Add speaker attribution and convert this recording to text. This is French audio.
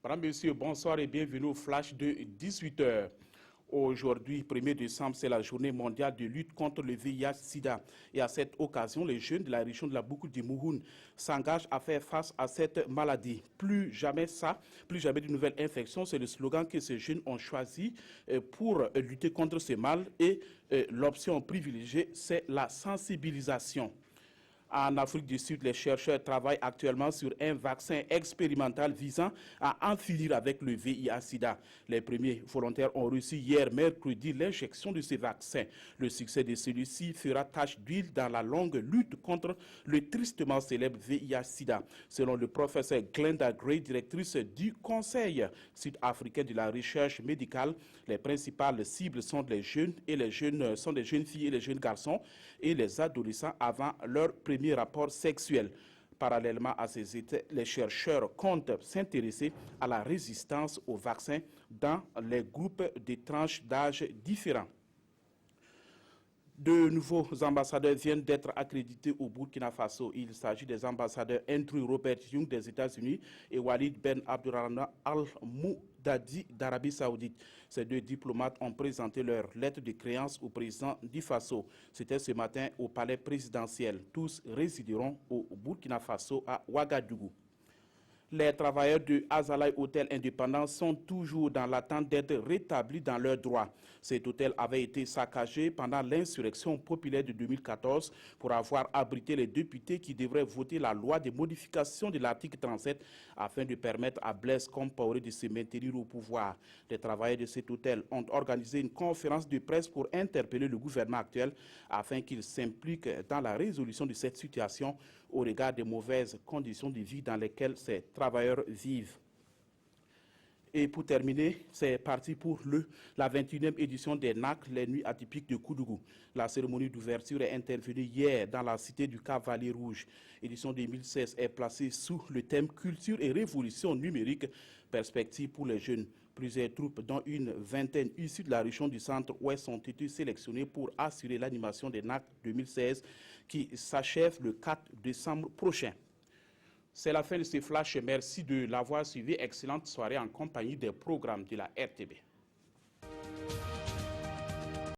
Speaker 1: Madame, Monsieur, bonsoir et bienvenue au flash de 18h. Aujourd'hui, 1er décembre, c'est la journée mondiale de lutte contre le VIH-Sida. Et à cette occasion, les jeunes de la région de la Boucle du Mouhoun s'engagent à faire face à cette maladie. Plus jamais de nouvelles infections, c'est le slogan que ces jeunes ont choisi pour lutter contre ce mal. Et l'option privilégiée, c'est la sensibilisation. En Afrique du Sud, les chercheurs travaillent actuellement sur un vaccin expérimental visant à en finir avec le VIH-Sida. Les premiers volontaires ont reçu hier mercredi l'injection de ce vaccin. Le succès de celui-ci fera tache d'huile dans la longue lutte contre le tristement célèbre VIH-Sida. Selon le professeur Glenda Gray, directrice du Conseil sud-africain de la recherche médicale, les principales cibles sont les jeunes sont des jeunes filles et les jeunes garçons et les adolescents avant leur premier rapport sexuel. Parallèlement à ces études, les chercheurs comptent s'intéresser à la résistance au vaccin dans les groupes de tranches d'âge différents. De nouveaux ambassadeurs viennent d'être accrédités au Burkina Faso. Il s'agit des ambassadeurs Andrew Robert Young des États-Unis et Walid Ben Abdurrahman Al-Moudadi d'Arabie Saoudite. Ces deux diplomates ont présenté leur lettre de créance au président du Faso. C'était ce matin au palais présidentiel. Tous résideront au Burkina Faso à Ouagadougou. Les travailleurs de Azalaï Hôtel Indépendant sont toujours dans l'attente d'être rétablis dans leurs droits. Cet hôtel avait été saccagé pendant l'insurrection populaire de 2014 pour avoir abrité les députés qui devraient voter la loi de modification de l'article 37 afin de permettre à Blaise Compaoré de se maintenir au pouvoir. Les travailleurs de cet hôtel ont organisé une conférence de presse pour interpeller le gouvernement actuel afin qu'il s'implique dans la résolution de cette situation au regard des mauvaises conditions de vie dans lesquelles ces travailleurs vivent. Et pour terminer, c'est parti pour la 21e édition des NAC, les nuits atypiques de Koudougou. La cérémonie d'ouverture est intervenue hier dans la cité du Cavalier Rouge. L'édition 2016 est placée sous le thème Culture et révolution numérique, perspective pour les jeunes. Plusieurs troupes, dont une vingtaine issues de la région du centre-ouest, ont été sélectionnées pour assurer l'animation des NAC 2016 qui s'achève le 4 décembre prochain. C'est la fin de ce flash. Merci de l'avoir suivi. Excellente soirée en compagnie des programmes de la RTB.